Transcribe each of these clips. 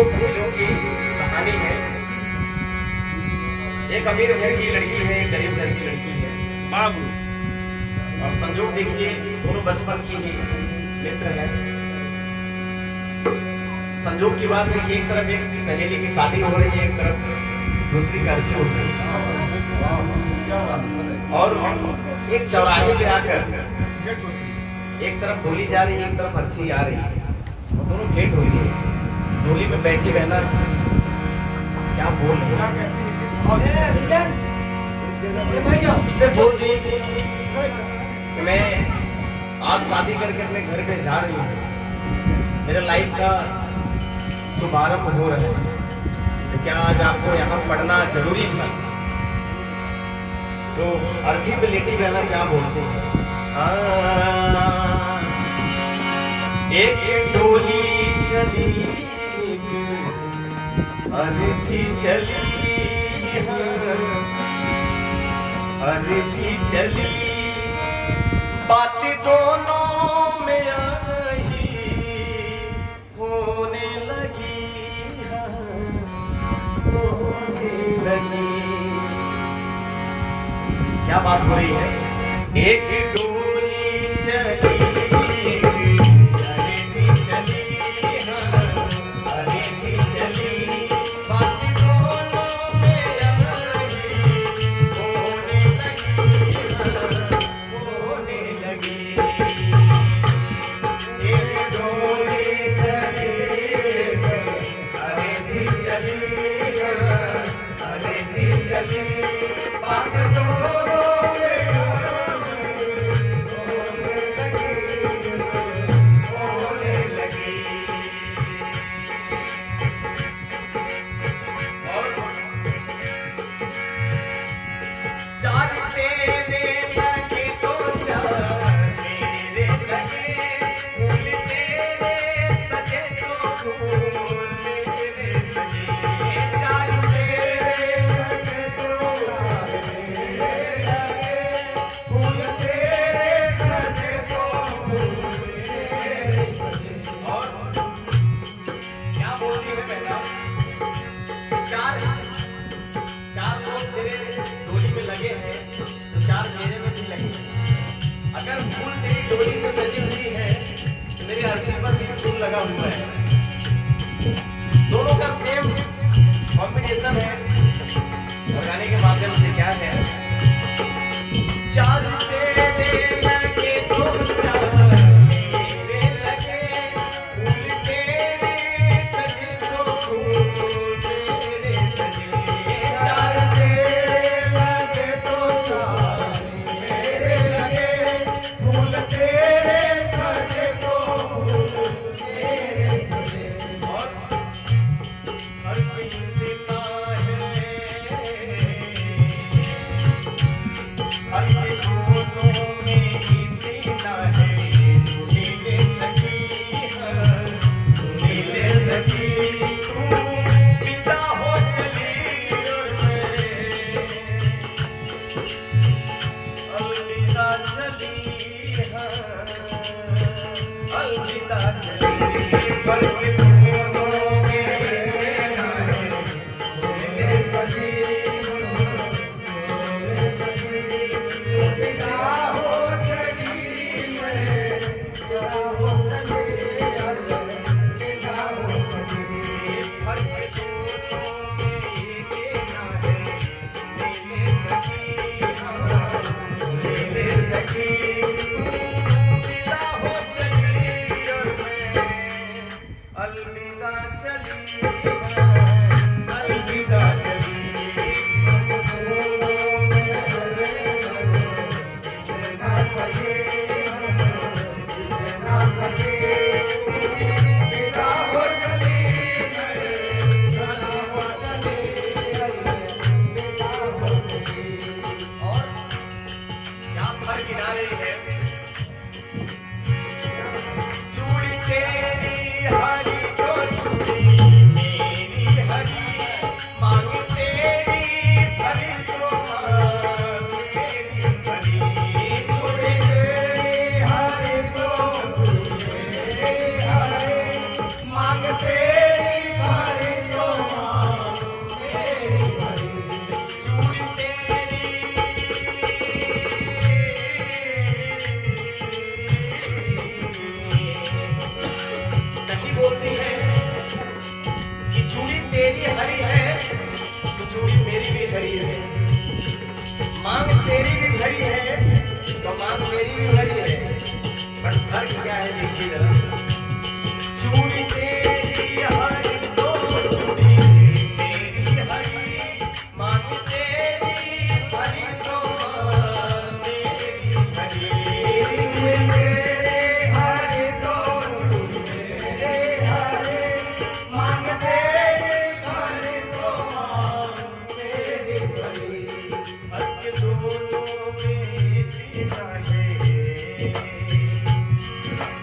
दो सहेलियों की कहानी है। एक अमीर घर की लड़की है, एक गरीब घर की लड़की है। बाबू और संजोग देखिए, दोनों बचपन की ही मित्र है। संजोग की बात है कि एक तरफ एक सहेली की शादी हो रही है, एक तरफ दूसरी का अर्थी उठ रही है। और एक चौराहे पे आकर एक तरफ डोली जा रही है, एक तरफ अर्थी आ रही है। दोनों भेंट हुई है। डोली में बैठी बहना क्या बोल रही है, बोल रही कि मैं आज शादी करके अपने घर पे जा रही हूँ, मेरे लाइफ का शुभारंभ हो रहा है, तो क्या आज आपको यहाँ पढ़ना जरूरी था? तो अर्थी पे लेटी बहना क्या बोलते हैं, एक डोली चली अर्थी चली, अर्थी चली, बात दोनों में आई होने लगी, होने लगी। क्या बात हो रही है? एक डोली चली अगर फूल तेरी डोली से सजी हुई है तो मेरे अर्थी पर भी फूल लगा हुआ है। दोनों का सेम कॉम्बिनेशन है। और गाने के माध्यम से क्या है, चार तेरे लगे तो चार मेरे लगे, फूल तेरे सजे तो फूल तेरे सजे, चार तेरे लगे तो चार मेरे लगे, फूल तेरे सजे तो फूल तेरे सजे। और हर कोई देता है, हर कोई दोनों में ही देना है। सुनी ले सकी, सुनी ले सकी, तू पिता हो चली और मैं अलविदा चली, अलविदा चली। पर कोई दोनों में देना है, सुनी ले सकी, तो मांग मेरी भी भरी है, पर फर्क क्या है देखिए जरा। चूड़ी तेरी हरी तो चूड़ी मेरी हरी, मांग तेरी भरी तो मेरी भरी। मेरे हरे तो मेरे हरे, मांग तेरी हरे तो मेरी हरे। हक दोनों में जीना है,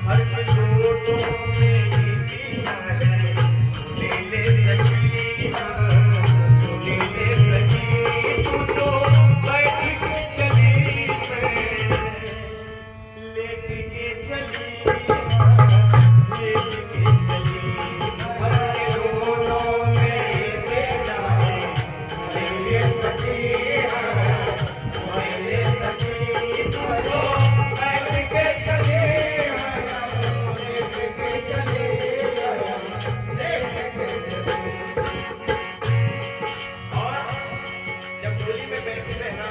हक दोनों में जीना है। सुनीले सखी, सुनीले सखी, तू तो बैठ के चली, लेट के चली, लेट के चली। हक दोनों में जीना है, सुनीले सखी, सुनीले सखी, तू तो बैठ के चली, लेट के चली, लेट के चली। और जब डोली में बैठी रहना,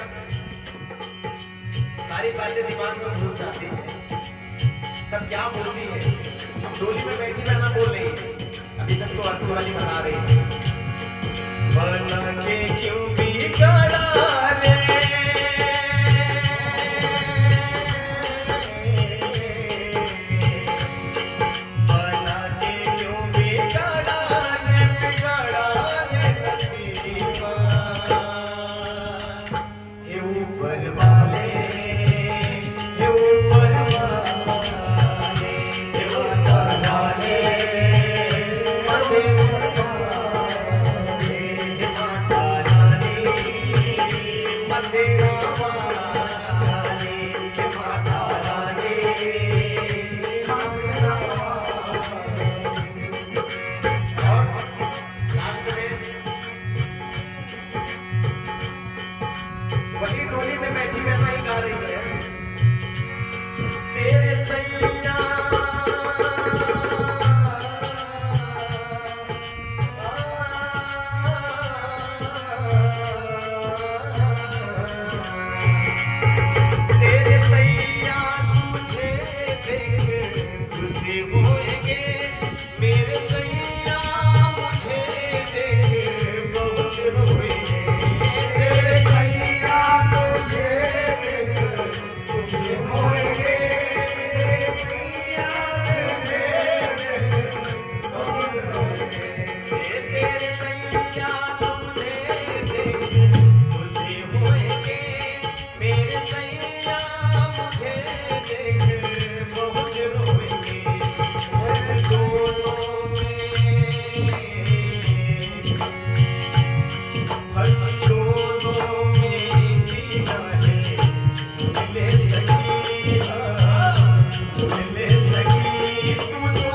सारी बातें दिमाग में घुस जाती है, तब क्या बोलती है? डोली में बैठी रहना बोल रही है, अभी तक तो अर्थ वाली बना रही है। बना के क्यों बिगड़ा रे, बना के क्यों बिगड़ा रे, बिगड़ा रे नसीबा। हे ऊपर वाले, हे ऊपर वाले, हे ऊपर वाले, हे माता रानी, मथुरा वाली, हे माता रानी, मथुरा वाली। और लास्ट में वही डोली में बैठी बहना ही गा रही है। तेरे सैया तेरे सैया तुझे देख खुशी होएंगे, मेरे सैया मुझे देख बहुत रोएंगे। तेरे सैया तुझे देख खुश होएंगे, तेरे सैया तुझे देख खुश होएंगे। तेरे सैया तुझे देख खुशी होएंगे, मेरे सैया मुझे देख बहुत रोएंगे। दोनों में जीना है, सुन ले सखी, सुन ले सखी, तू तो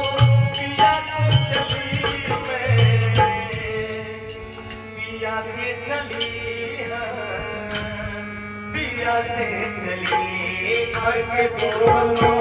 पिया से चली, पिया से चली, पिया से चली। हक दोनों